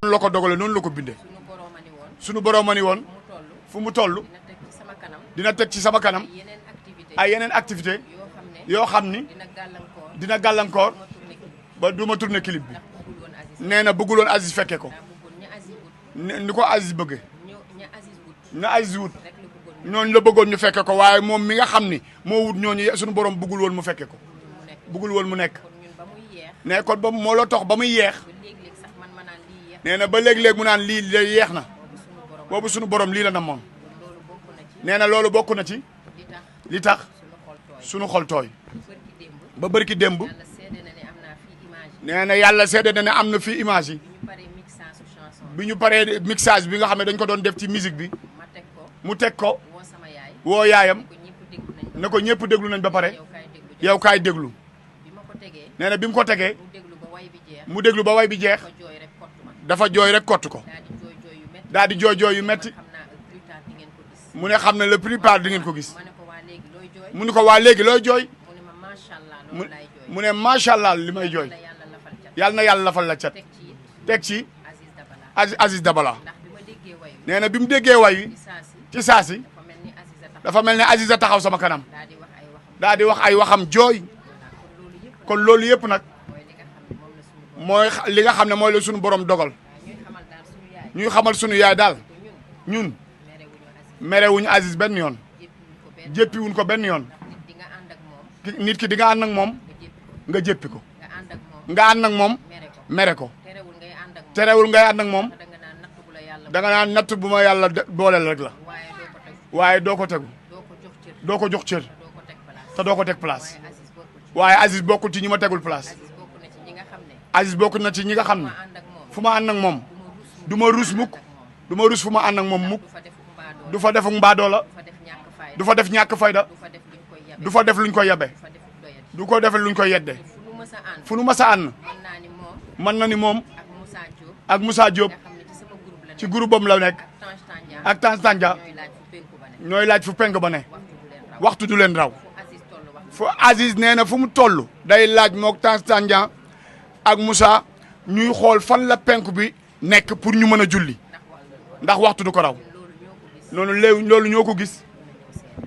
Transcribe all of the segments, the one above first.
noonu la ko dogale noonu la ko bindee suñu borom a ni woon fu mu toll dina teg ci sama kanam ay yeneen activité yoo xam ni dina gàllankoor ba du ma tourné clip bi nee na bëggul woon Aziz fekke ko ni ko Aziz bëggee na Aziz wut ñooñu la bëggoon ñu fekke ko waaye moom mi nga xam ni moo wut ñooñu suñu borom bëggul woon mu fekke ko bëggul woon mu nekk ne kon ba moo la tox ba muy yeex nee na ba léeg-léeg mu naan lii lay yeex na boobu suñu borom lii la na moom nee na loolu bokk na ci li tax suñu xol tooy ba bërki démb nee na yàlla seede na ne am na fii image yi bi ñu paree mixage bi nga xam ne dañ ko doon def ci musique bi mu teg ko woo yaayam ne ko ñëpp déglu nañ ba pare yow kaay déglu nee na bi mu ko tegee mu déglu ba way bi jeex dafa jooy rek kott ko daal di jooy yu metti mu ne xam ne le plupart di ngeen ko gis mu ne ko waa léegi looy jooy mu ne macha allah li may jooy yàlla na yàlla lafal la cat teg ci Aziz Dabala nee na bi mu déggee way ci saasi dafa mel ne Aziz a taxaw sama kanam daal di wax ay waxam jooy kon loolu yëpp nag mooy li nga xam ne mooy la suñu borom dogal ñuy xamal suñu yaay daal ñun merewuñu Aziz benn yoon jéppiwuñ ko benn yoon nit ki di nga ànd ak moom nga jéppi ko nga ànd ak moom mere ko terewul ngay ànd ak moom da nga naan natt bu ma yàlla booleel rek la waaye doo ko tegu doo ko jox cër te doo ko teg place waaye Aziz bokkul ci ñi ma tegul place Aziz bokkul na ci ñi nga xam ne fu ma ànd ak moom du ma rus mukk du ma rus fu ma ànd ak moom mukk du fa defuk mbaadoo la du fa def ñàkk fayda du fa def luñ koy yebe du ko defee luñ koy yedde fu nu masa ànd mën na ni moom ak Moussa Diop ci groupe am la nekk ak Tanzania ñooy laaj fu penk ba ne waxtu du leen raw fu Aziz nee na fu mu toll day laaj mook Tanzania ak Moussa ñuy xool fan la penk bi nekk pour ñu mën a julli ndax waxtu du ko raw noonu léegi loolu ñoo ko gis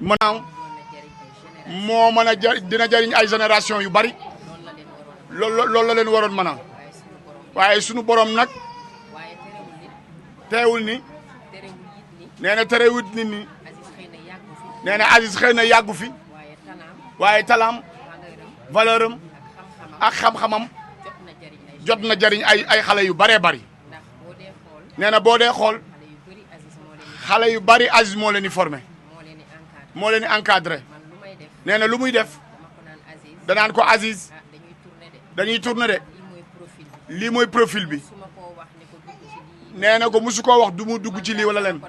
maanaam moo mën a dina jariñ ay génération yu bari loolu la leen waroon mën a waaye sunu borom nag teewul ni nee na terewut nit ni nee na Aziz xëy na yàggu fi waaye talaam valeur am ak xam-xamam jot na jariñ ay xale yu baree bari nee na boo dee xool xale yu bari Aziz moo leen di formé moo leen di encadré nee na lu muy def danaan ko Aziz dañuy tourné de lii mooy profil bi nee na ko musu koo wax du mu dugg ci lii wala leen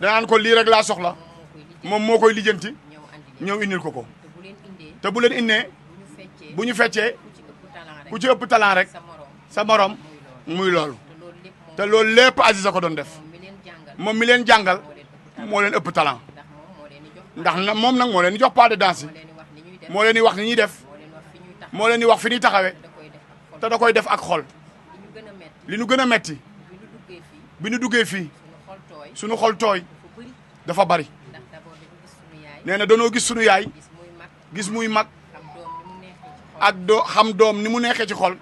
danaan ko lii rek laa soxla moom moo koy lijjanti ñëw indil ko ko te bu leen indee bu ñu feccee ku ci ëpp talent rek sa morom muy loolu te loolu lépp Aziz a ko doon def moom mi leen jàngal moo leen ëpp talent ndax na moom nag moo leen di jox pas de danse yi moo leen di wax ni ñuy def moo leen di wax fi ñuy taxawee te da koy def ak xol li ñu gën a metti bi ñu duggee fii suñu xol tooy dafa bari nee na danoo gis suñu yaay gis muy mag ak xam doom ni mu neexee ci xol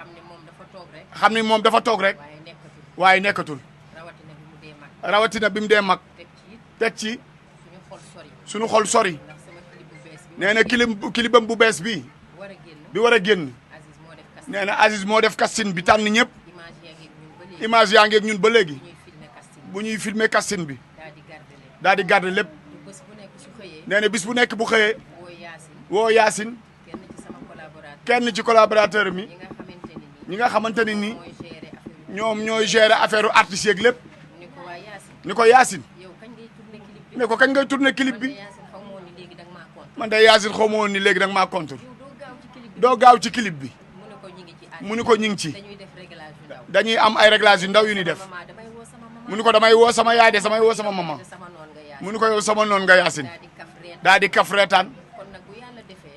xam ni moom dafa toog rek waaye nekkatul rawatina bi mu dee mag teg ci suñu xol sori nee na kilibam bu bees bi war a génn nee na Aziz moo def casting bi tànn ñëpp image yaa ngeeg ñun ba léegi bu ñuy filmer casting bi daal di garder lépp nee na bis bu nekk bu xëyee woo Yacine kenn ci collaborateur mi ñi nga xamante ni nii ñoom ñooy gérer affaire artistes yeeg lépp ni ko Yacine ne ko kañ ngay tourner clip bi man de Yacine xaw ma woon ni léegi da nga maa contre doo gaaw ci clip bi mu ni ko ñu ngi ci dañuy am ay réglages yu ndaw yu ni def mu ni ko damay woo sama yaay de samay woo sama maman mu ni ko yow sama noon nga Yacine daal di kaf reetaan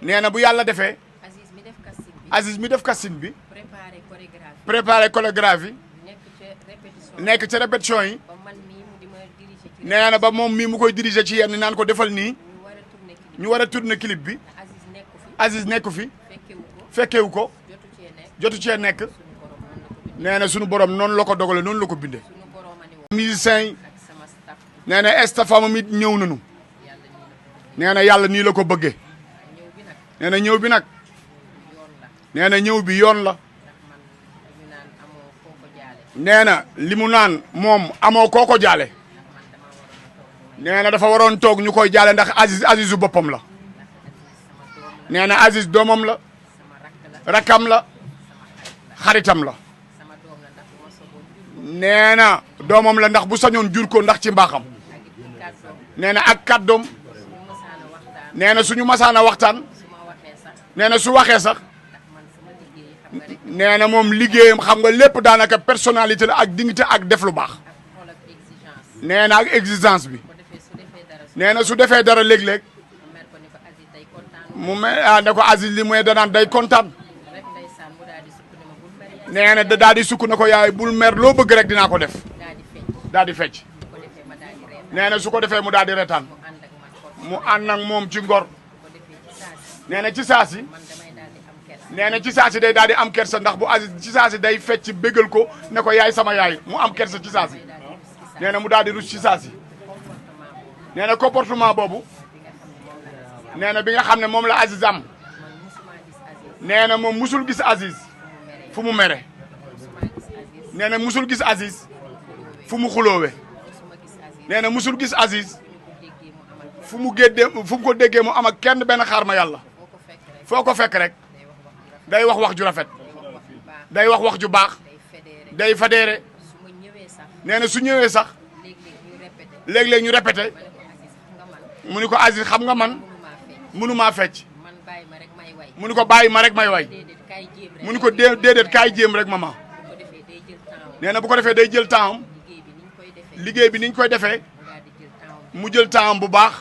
nee na bu yàlla defee Aziz mi def casting bi préparé chorégraphie nekk ci répétition yi nee na ba moom mii mu koy diriger ci yenn naan ko defal nii ñu war a tourner clip bi Aziz nekku fi fekkewu ko jotu cee nekk nee na sunu borom noonu la ko dogale noonu la ko bindee. musiciens yi nee na stafam it ñëw nañu nee na yàlla nii la ko bëggee nee na ñëw bi nag nee na ñëw bi yoon la nee na li mu naan moom amoo koo ko jaale nee na dafa waroon toog ñu koy jaale ndax Azizu boppam la nee na Aziz doomam la rakam la xaritam la nee na doomam la ndax bu sañoon jur ko ndax ci mbaaxam nee na ak kàddoom nee na suñu masaana waxtaan nee na su waxee sax nee na moom liggéeyam xam nga lépp daanaka personnalité la ak dignité ak def lu baax nee na ak exigence bi nee na su defee dara léeg-léeg mu ne ko Aziz li muy danaan day kontaan nee na daal di sukk na ko yaay bul mer loo bëgg rek dinaa ko def daal di fecc nee na su ko defee mu daal di retaan mu ànd ak moom ci ngor nee na ci saasi nee na ci saasi day daal di am kersa ndax bu Aziz ci saasi day fecc bégal ko ne ko yaay sama yaay mu am kersa ci saasi nee na mu daal di rus ci saasi nee na comportement boobu nee na bi nga xam ne moom la Aziz am nee na moom musul gis Aziz fu mu mere nee na musul gis Aziz fu mu xuloowe nee na musul gis Aziz fu mu ko déggee mu am ak kenn benn xaar ma yàlla foo ko fekk rek day wax wax ju rafet day wax wax ju baax day fadéere nee na su ñëwee sax léeg-léeg ñu répété mu ni ko Aziz xam nga man mënumaa fecc mu ni ko bàyyi ma rek may way mu ni ko déedéet kaay jéem rek mama nee na bu ko defee day jël temps liggéey bi niñ koy defee mu jël temps bu baax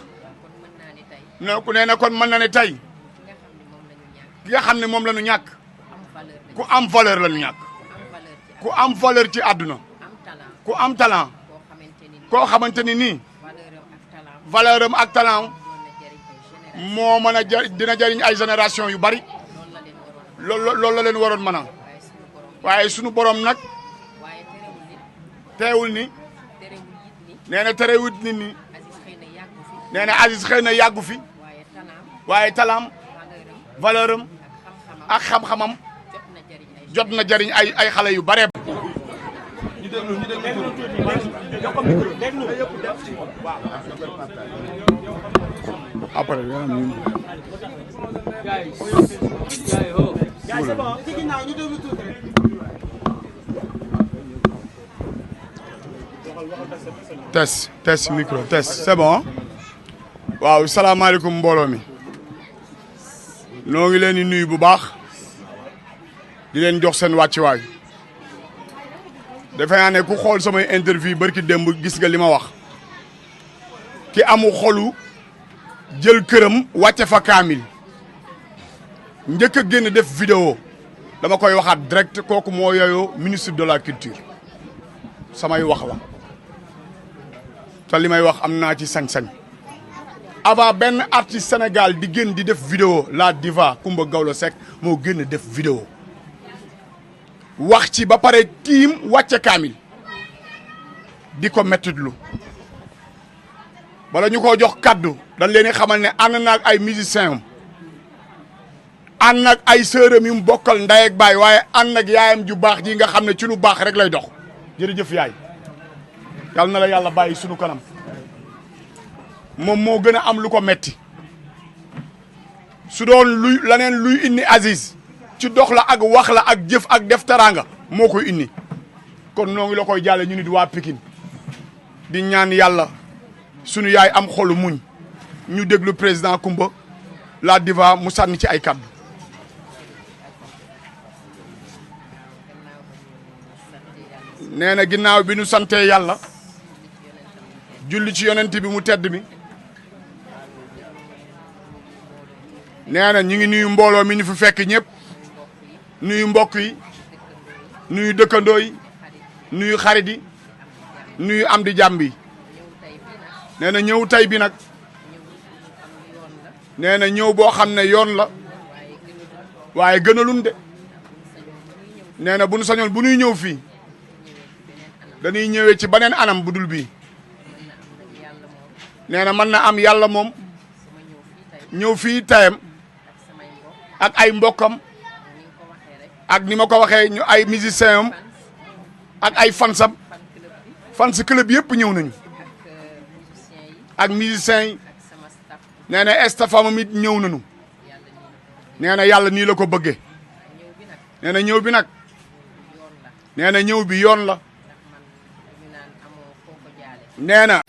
nee na kon mën na ne tey ki nga xam ne moom la ñu ñàkk ku am valeur la ñu ñàkk ku am valeur ci àdduna ku am talent koo xamante ni nii valeur am ak talent moo mën a dina jariñ ay génération yu bari loolu la leen waroon mën a waaye sunu borom nag teewul ni nee na terewul nit ñi nee na Aziz xëy na yàggu fi waaye talaam valeur am ak xam-xamam jot na jariñ ay xale yu bare après test micro test c'est bon waaw salaamaaleykum mbooloo mi noo ngi leen di nuyu bu baax di leen jox seen wàccuwaay defe naa ne ku xool samay interview barki démb gis nga li ma wax ki amu xolu jël këram wàcce fa kaamil njëkk a génn def vidéo dama koy waxaat direct kooku moo yooyu ministre de la culture samay wax la te li may wax am naa ci sañ-sañ avant benn artiste Sénégal di génn di def vidéo la diva Coumba Gawlo Seck moo génn def vidéo wax ci ba pare tiim wàcce kaamil di ko mettitlu wala ñu ko jox kaddu dañ leen di xamal ne ànd naag ay musiciens ànd nag ay sërëm yu mu bokkal ndey ak baay waaye ànd nag yaayam ju baax ji nga xam ne ci lu baax rek lay dox jërëjëf yaay yal na la yàlla bàyyi sunu kanam moom moo gën a am lu ko metti su doon laneen luy indi Aziz ci dox la ak wax la ak jëf ak def teraanga moo koy indi kon noo ngi la koy jàlle ñu nit waa Pikine di ñaan yàlla sunu yaay am xolu muñ ñu déglu président Coumba la diva mu sànni ci ay kàddu. nee na ginnaaw bi nu santee yàlla julli ci yonent bi mu tedd mi nee na ñu ngi nuyu mbooloo mi ñu fi fekk ñëpp nuyu mbokk yi nuyu dëkkandoo yi nuyu xarit yi nuyu am di jàmm bi nee na ñëw tey bi nag nee na ñëw boo xam ne yoon la waaye gënalun de nee na bu nu sañoon bu nuy ñëw fii dañuy ñëwee ci beneen anam bu dul bii nee na mën na am yàlla moom ñëw fii tayam ak ay mbokkam ak ni ma ko waxee ñu ay musiciens am ak ay fansam fans club yëpp ñëw nañu ak musiciens yi nee na estafam it ñëw nañu nee na yàlla nii la ko bëggee nee na ñëw bi nag nee na ñëw bi yoon la nee na